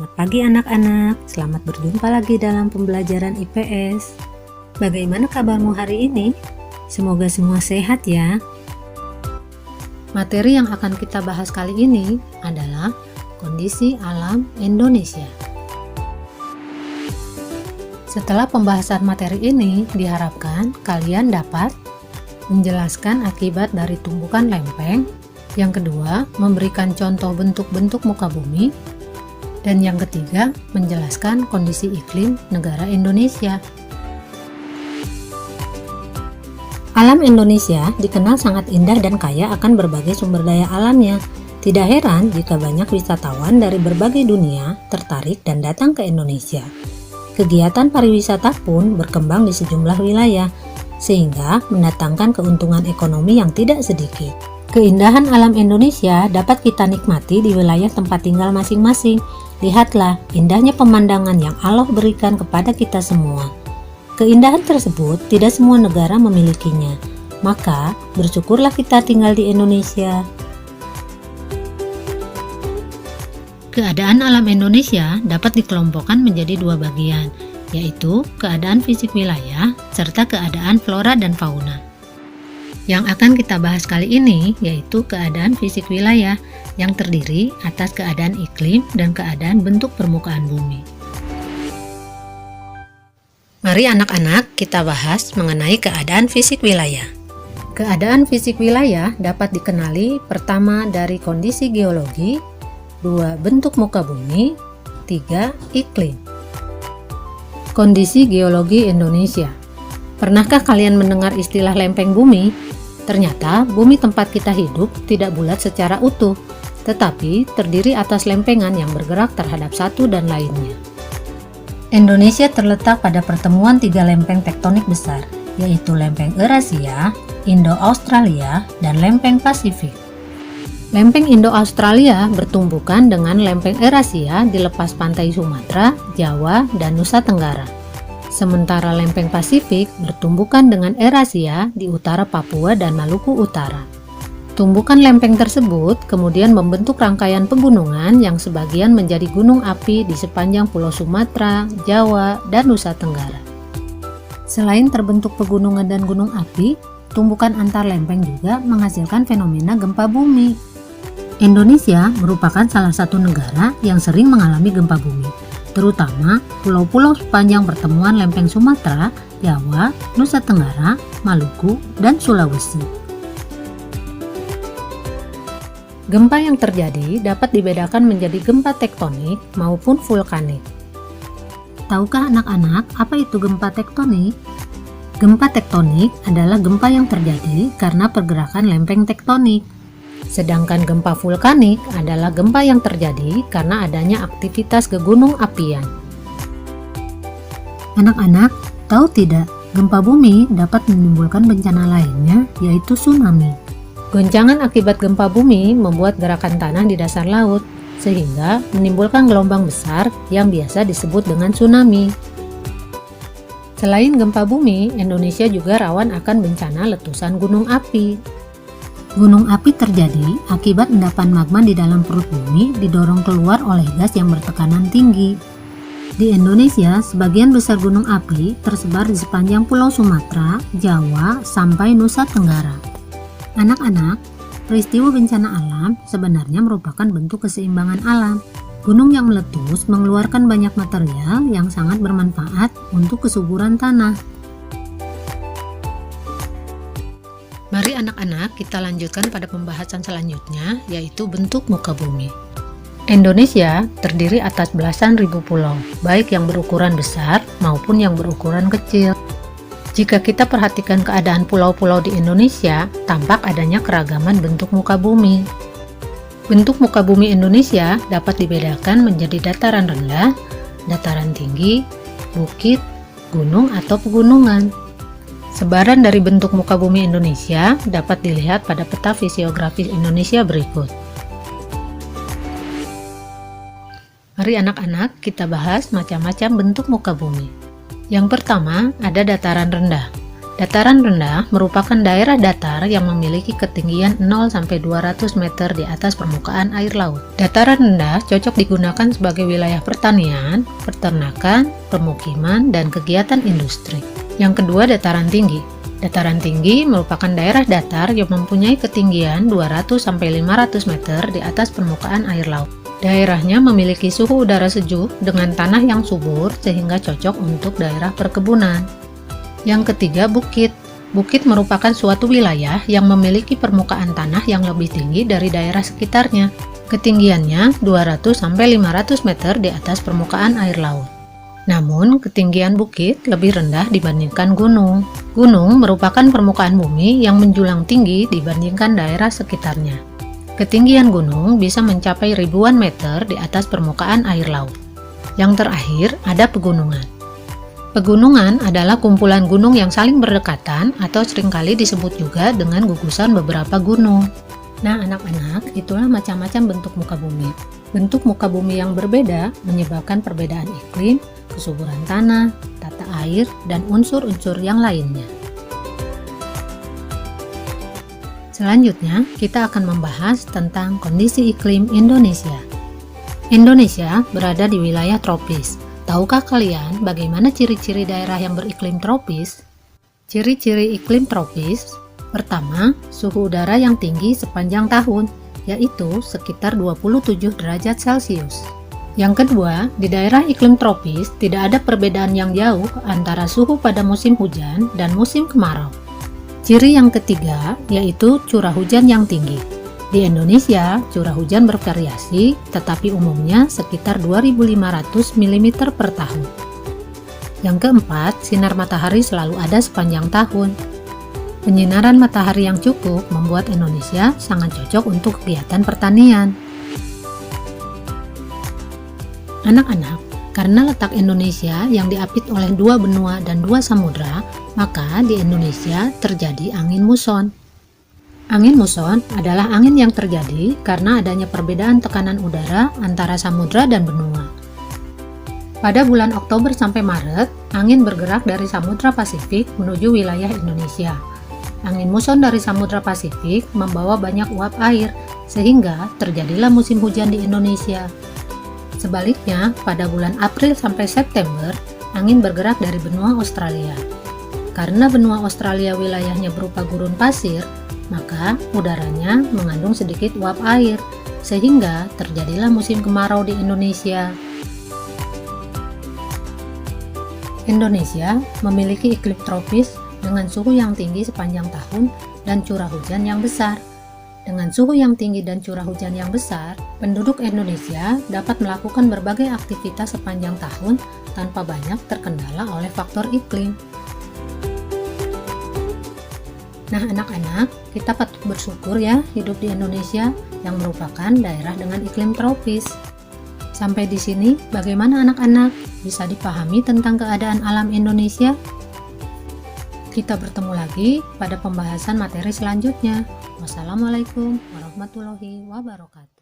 Selamat pagi anak-anak, selamat berjumpa lagi dalam pembelajaran IPS. Bagaimana kabarmu hari ini? Semoga semua sehat ya. Materi yang akan kita bahas kali ini adalah kondisi alam Indonesia. Setelah pembahasan materi ini, diharapkan kalian dapat menjelaskan akibat dari tumbukan lempeng. Yang kedua, memberikan contoh bentuk-bentuk muka bumi. Dan yang ketiga, menjelaskan kondisi iklim negara Indonesia. Alam Indonesia dikenal sangat indah dan kaya akan berbagai sumber daya alamnya. Tidak heran jika banyak wisatawan dari berbagai dunia tertarik dan datang ke Indonesia. Kegiatan pariwisata pun berkembang di sejumlah wilayah, sehingga mendatangkan keuntungan ekonomi yang tidak sedikit. Keindahan alam Indonesia dapat kita nikmati di wilayah tempat tinggal masing-masing. Lihatlah indahnya pemandangan yang Allah berikan kepada kita semua. Keindahan tersebut tidak semua negara memilikinya. Maka bersyukurlah kita tinggal di Indonesia. Keadaan alam Indonesia dapat dikelompokkan menjadi dua bagian, yaitu keadaan fisik wilayah serta keadaan flora dan fauna. Yang akan kita bahas kali ini yaitu keadaan fisik wilayah yang terdiri atas keadaan iklim dan keadaan bentuk permukaan bumi. Mari anak-anak kita bahas mengenai keadaan fisik wilayah. Keadaan fisik wilayah dapat dikenali pertama dari kondisi geologi, 2 bentuk muka bumi, 3 iklim. Kondisi geologi Indonesia. Pernahkah kalian mendengar istilah lempeng bumi? Ternyata bumi tempat kita hidup tidak bulat secara utuh, tetapi terdiri atas lempengan yang bergerak terhadap satu dan lainnya. Indonesia terletak pada pertemuan 3 lempeng tektonik besar, yaitu lempeng Eurasia, Indo-Australia, dan lempeng Pasifik. Lempeng Indo-Australia bertumbukan dengan lempeng Eurasia di lepas pantai Sumatera, Jawa, dan Nusa Tenggara. Sementara lempeng Pasifik bertumbukan dengan Eurasia di utara Papua dan Maluku Utara. Tumbukan lempeng tersebut kemudian membentuk rangkaian pegunungan yang sebagian menjadi gunung api di sepanjang Pulau Sumatera, Jawa, dan Nusa Tenggara. Selain terbentuk pegunungan dan gunung api, tumbukan antar lempeng juga menghasilkan fenomena gempa bumi. Indonesia merupakan salah satu negara yang sering mengalami gempa bumi, terutama pulau-pulau sepanjang pertemuan lempeng Sumatera, Jawa, Nusa Tenggara, Maluku, dan Sulawesi. Gempa yang terjadi dapat dibedakan menjadi gempa tektonik maupun vulkanik. Tahukah anak-anak apa itu gempa tektonik? Gempa tektonik adalah gempa yang terjadi karena pergerakan lempeng tektonik. Sedangkan gempa vulkanik adalah gempa yang terjadi karena adanya aktivitas gunung apian. Anak-anak, tahu tidak, gempa bumi dapat menimbulkan bencana lainnya, yaitu tsunami. Goncangan akibat gempa bumi membuat gerakan tanah di dasar laut, sehingga menimbulkan gelombang besar yang biasa disebut dengan tsunami. Selain gempa bumi, Indonesia juga rawan akan bencana letusan gunung api. Gunung api terjadi akibat endapan magma di dalam perut bumi didorong keluar oleh gas yang bertekanan tinggi. Di Indonesia, sebagian besar gunung api tersebar di sepanjang Pulau Sumatera, Jawa, sampai Nusa Tenggara. Anak-anak, peristiwa bencana alam sebenarnya merupakan bentuk keseimbangan alam. Gunung yang meletus mengeluarkan banyak material yang sangat bermanfaat untuk kesuburan tanah. Mari anak-anak kita lanjutkan pada pembahasan selanjutnya, yaitu bentuk muka bumi. Indonesia terdiri atas belasan ribu pulau, baik yang berukuran besar maupun yang berukuran kecil. Jika kita perhatikan keadaan pulau-pulau di Indonesia, tampak adanya keragaman bentuk muka bumi. Bentuk muka bumi Indonesia dapat dibedakan menjadi dataran rendah, dataran tinggi, bukit, gunung atau pegunungan. Sebaran dari bentuk muka bumi Indonesia dapat dilihat pada peta fisiografis Indonesia berikut. Mari anak-anak kita bahas macam-macam bentuk muka bumi. Yang pertama ada dataran rendah. Dataran rendah merupakan daerah datar yang memiliki ketinggian 0-200 meter di atas permukaan air laut. Dataran rendah cocok digunakan sebagai wilayah pertanian, peternakan, pemukiman, dan kegiatan industri. Yang kedua, dataran tinggi. Dataran tinggi merupakan daerah datar yang mempunyai ketinggian 200-500 meter di atas permukaan air laut. Daerahnya memiliki suhu udara sejuk dengan tanah yang subur sehingga cocok untuk daerah perkebunan. Yang ketiga, bukit. Bukit merupakan suatu wilayah yang memiliki permukaan tanah yang lebih tinggi dari daerah sekitarnya. Ketinggiannya 200-500 meter di atas permukaan air laut. Namun, ketinggian bukit lebih rendah dibandingkan gunung. Gunung merupakan permukaan bumi yang menjulang tinggi dibandingkan daerah sekitarnya. Ketinggian gunung bisa mencapai ribuan meter di atas permukaan air laut. Yang terakhir, ada pegunungan. Pegunungan adalah kumpulan gunung yang saling berdekatan atau seringkali disebut juga dengan gugusan beberapa gunung. Nah, anak-anak, itulah macam-macam bentuk muka bumi. Bentuk muka bumi yang berbeda menyebabkan perbedaan iklim, kesuburan tanah, tata air, dan unsur-unsur yang lainnya. Selanjutnya, kita akan membahas tentang kondisi iklim Indonesia. Indonesia berada di wilayah tropis. Tahukah kalian bagaimana ciri-ciri daerah yang beriklim tropis? Ciri-ciri iklim tropis: pertama, suhu udara yang tinggi sepanjang tahun, yaitu sekitar 27 derajat Celcius. Yang kedua, di daerah iklim tropis tidak ada perbedaan yang jauh antara suhu pada musim hujan dan musim kemarau. Ciri yang ketiga yaitu curah hujan yang tinggi. Di Indonesia, curah hujan bervariasi, tetapi umumnya sekitar 2.500 mm per tahun. Yang keempat, sinar matahari selalu ada sepanjang tahun. Penyinaran matahari yang cukup membuat Indonesia sangat cocok untuk kegiatan pertanian. Anak-anak, karena letak Indonesia yang diapit oleh 2 benua dan 2 samudra, maka di Indonesia terjadi angin muson. Angin muson adalah angin yang terjadi karena adanya perbedaan tekanan udara antara samudra dan benua. Pada bulan Oktober sampai Maret, angin bergerak dari Samudra Pasifik menuju wilayah Indonesia. Angin muson dari Samudra Pasifik membawa banyak uap air, sehingga terjadilah musim hujan di Indonesia. Sebaliknya, pada bulan April sampai September, angin bergerak dari benua Australia. Karena benua Australia wilayahnya berupa gurun pasir, maka udaranya mengandung sedikit uap air, sehingga terjadilah musim kemarau di Indonesia. Indonesia memiliki iklim tropis dengan suhu yang tinggi sepanjang tahun dan curah hujan yang besar. Dengan suhu yang tinggi dan curah hujan yang besar, penduduk Indonesia dapat melakukan berbagai aktivitas sepanjang tahun tanpa banyak terkendala oleh faktor iklim. Nah, anak-anak, kita patut bersyukur ya hidup di Indonesia yang merupakan daerah dengan iklim tropis. Sampai di sini, bagaimana anak-anak? Bisa dipahami tentang keadaan alam Indonesia? Kita bertemu lagi pada pembahasan materi selanjutnya. Wassalamualaikum warahmatullahi wabarakatuh.